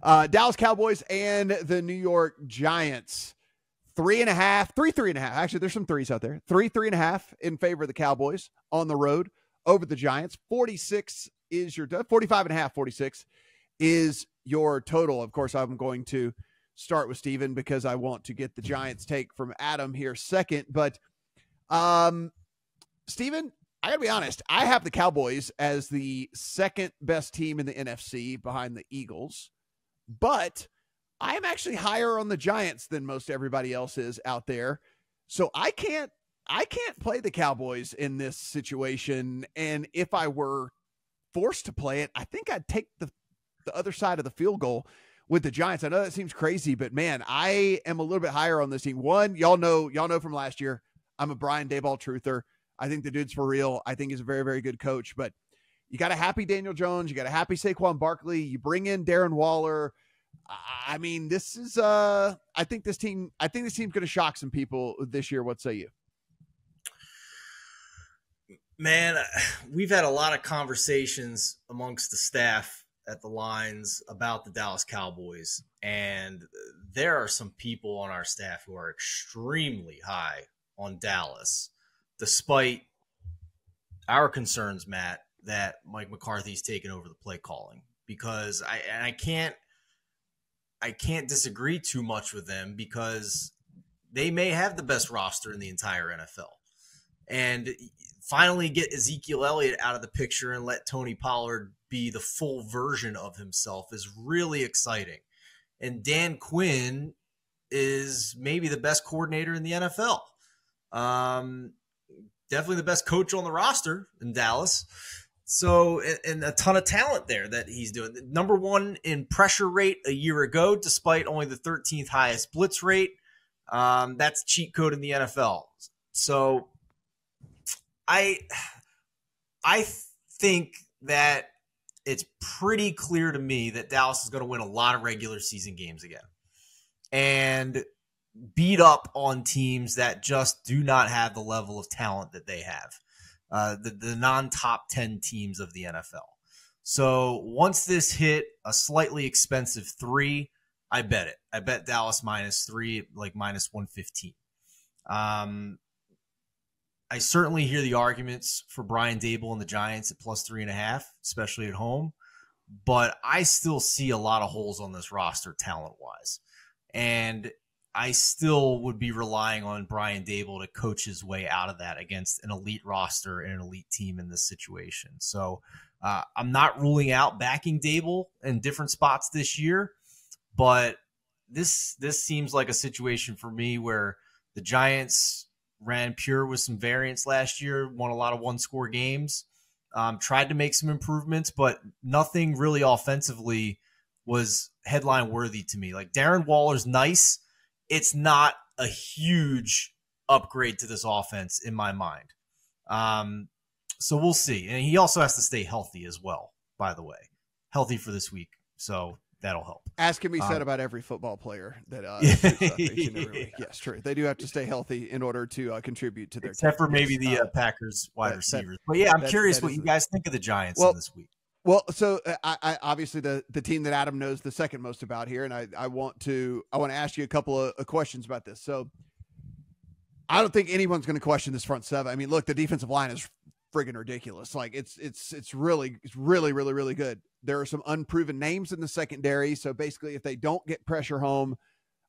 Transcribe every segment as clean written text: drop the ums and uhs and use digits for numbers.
Dallas Cowboys and the New York Giants. 3.5. Actually, there's some threes out there. 3.5 in favor of the Cowboys on the road over the Giants. 46 is your 45.5. 46 is your total. Of course, I'm going to start with Steven because I want to get the Giants take from Adam here second. But Steven, I gotta be honest, I have the Cowboys as the second best team in the NFC behind the Eagles, but I'm actually higher on the Giants than most everybody else is out there. So I can't play the Cowboys in this situation. And if I were forced to play it, I think I'd take the other side of the field goal with the Giants. I know that seems crazy, but man, I am a little bit higher on this team. One, y'all know from last year, I'm a Brian Daboll truther. I think the dude's for real. I think he's a very, very good coach, but you got a happy Daniel Jones. You got a happy Saquon Barkley. You bring in Darren Waller. I mean, this is, I think this team's going to shock some people this year. What say you? Man, we've had a lot of conversations amongst the staff at the lines about the Dallas Cowboys, and there are some people on our staff who are extremely high on Dallas, despite our concerns, Matt, that Mike McCarthy's taken over the play calling, because I can't disagree too much with them, because they may have the best roster in the entire NFL. And finally get Ezekiel Elliott out of the picture and let Tony Pollard be the full version of himself is really exciting. And Dan Quinn is maybe the best coordinator in the NFL. Definitely the best coach on the roster in Dallas. So, and a ton of talent there that he's doing. Number one in pressure rate a year ago, despite only the 13th highest blitz rate. That's cheat code in the NFL. So I think that it's pretty clear to me that Dallas is going to win a lot of regular season games again and beat up on teams that just do not have the level of talent that they have, the non-top 10 teams of the NFL. So once this hit a slightly expensive 3, I bet it. I bet Dallas -3, like -115. I certainly hear the arguments for Brian Daboll and the Giants at +3.5, especially at home, but I still see a lot of holes on this roster talent-wise. And I still would be relying on Brian Daboll to coach his way out of that against an elite roster and an elite team in this situation. So I'm not ruling out backing Daboll in different spots this year, but this seems like a situation for me where the Giants ran pure with some variance last year, won a lot of one-score games, tried to make some improvements, but nothing really offensively was headline-worthy to me. Like, Darren Waller's nice. It's not a huge upgrade to this offense in my mind. So we'll see. And he also has to stay healthy as well, by the way. Healthy for this week. So that'll help. As can be said about every football player that each and every week. Yes, true. They do have to stay healthy in order to contribute to their except team. For maybe the Packers wide receivers. But yeah, I'm curious what you guys think of the Giants in this week. Well, so I obviously the team that Adam knows the second most about here, and I want to ask you a couple of questions about this. So I don't think anyone's going to question this front seven. I mean, look, the defensive line is friggin' ridiculous. Like it's really good. There are some unproven names in the secondary. So basically, if they don't get pressure home,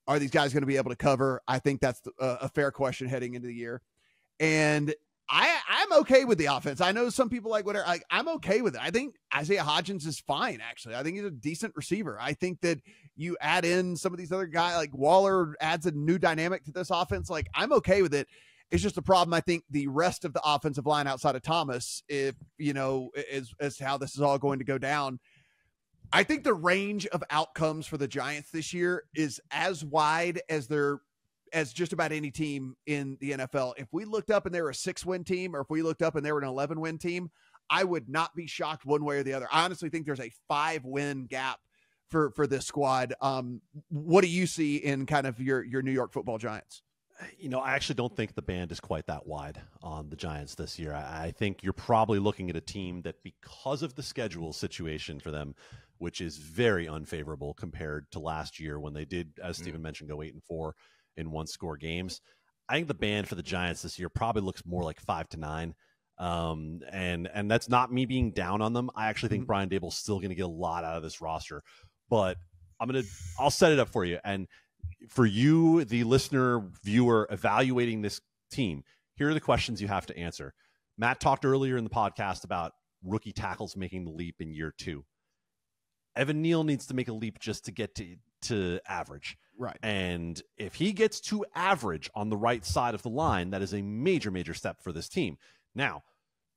are these guys going to be able to cover? I think that's a fair question heading into the year. And I'm okay with the offense. I know some people like whatever. I'm okay with it. I think Isaiah Hodgins is fine, actually. I think he's a decent receiver. I think that you add in some of these other guys, like Waller adds a new dynamic to this offense. Like, I'm okay with it. It's just a problem. I think the rest of the offensive line outside of Thomas, is how this is all going to go down. I think the range of outcomes for the Giants this year is as wide as just about any team in the NFL. If we looked up and they were a 6-win team, or if we looked up and they were an 11-win team, I would not be shocked one way or the other. I honestly think there's a 5-win gap for this squad. What do you see in kind of your New York Football Giants? I actually don't think the band is quite that wide on the Giants this year. I think you're probably looking at a team that, because of the schedule situation for them, which is very unfavorable compared to last year when they did, as Steven mentioned, go 8-4 in one-score games. I think the band for the Giants this year probably looks more like 5-9. And that's not me being down on them. I actually think Brian Dable's still going to get a lot out of this roster, but I'll set it up for you. And for you, the listener, viewer, evaluating this team, here are the questions you have to answer. Matt talked earlier in the podcast about rookie tackles making the leap in year 2. Evan Neal needs to make a leap just to get to average. Right. And if he gets to average on the right side of the line, that is a major, major step for this team. Now,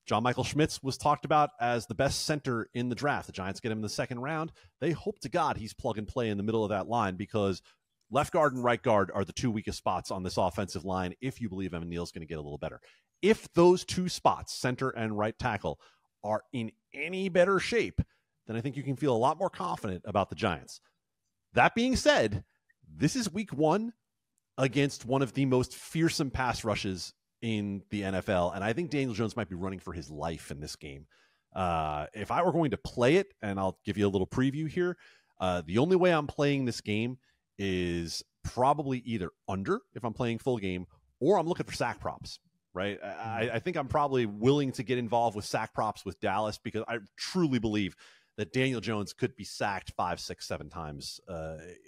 John Michael Schmitz was talked about as the best center in the draft. The Giants get him in the second round. They hope to God he's plug and play in the middle of that line, because left guard and right guard are the 2 weakest spots on this offensive line if you believe Evan Neal's going to get a little better. If those 2 spots, center and right tackle, are in any better shape, then I think you can feel a lot more confident about the Giants. That being said, this is week 1 against one of the most fearsome pass rushes in the NFL, and I think Daniel Jones might be running for his life in this game. If I were going to play it, and I'll give you a little preview here, the only way I'm playing this game is probably either under, if I'm playing full game, or I'm looking for sack props, right? I think I'm probably willing to get involved with sack props with Dallas, because I truly believe that Daniel Jones could be sacked 5, 6, 7 times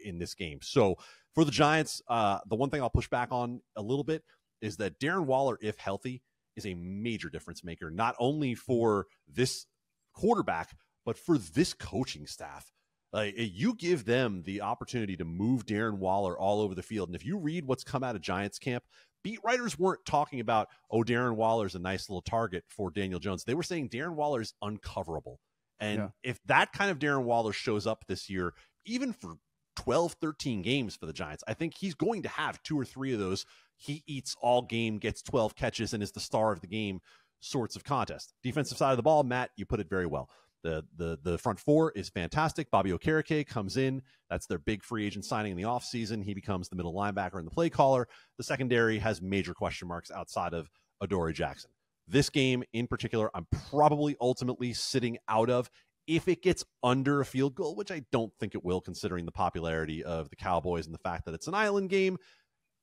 in this game. So for the Giants, the one thing I'll push back on a little bit is that Darren Waller, if healthy, is a major difference maker, not only for this quarterback, but for this coaching staff. You give them the opportunity to move Darren Waller all over the field. And if you read what's come out of Giants camp, beat writers weren't talking about, oh, Darren Waller's a nice little target for Daniel Jones. They were saying Darren Waller is uncoverable. And if that kind of Darren Waller shows up this year, even for 12, 13 games for the Giants, I think he's going to have 2 or 3 of those he eats all game, gets 12 catches, and is the star of the game sorts of contest. Defensive side of the ball, Matt, you put it very well. The front 4 is fantastic. Bobby Okereke comes in. That's their big free agent signing in the offseason. He becomes the middle linebacker and the play caller. The secondary has major question marks outside of Adoree Jackson. This game in particular, I'm probably ultimately sitting out of. If it gets under a field goal, which I don't think it will, considering the popularity of the Cowboys and the fact that it's an island game,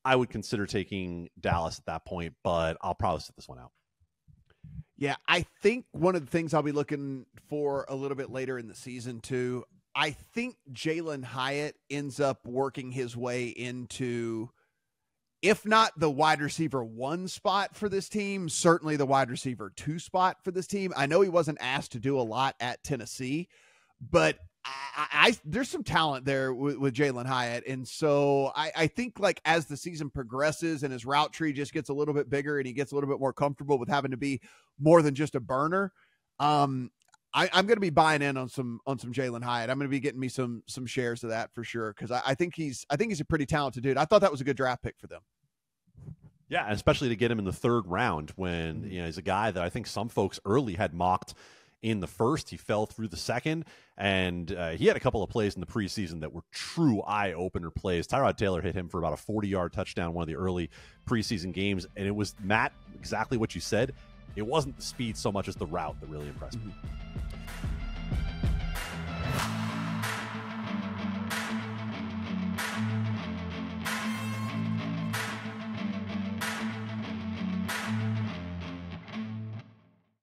I would consider taking Dallas at that point, but I'll probably sit this one out. Yeah, I think one of the things I'll be looking for a little bit later in the season too, I think Jalen Hyatt ends up working his way into, if not the wide receiver 1 spot for this team, certainly the wide receiver 2 spot for this team. I know he wasn't asked to do a lot at Tennessee, but there's some talent there with Jalen Hyatt. And so I think, like, as the season progresses and his route tree just gets a little bit bigger and he gets a little bit more comfortable with having to be more than just a burner, I'm going to be buying in on some Jalen Hyatt. I'm going to be getting me some shares of that for sure, because I think he's a pretty talented dude. I thought that was a good draft pick for them. Yeah, especially to get him in the 3rd round when he's a guy that I think some folks early had mocked in the 1st. He fell through the 2nd, and he had a couple of plays in the preseason that were true eye-opener plays. Tyrod Taylor hit him for about a 40-yard touchdown one of the early preseason games, and it was, Matt, exactly what you said. It wasn't the speed so much as the route that really impressed me.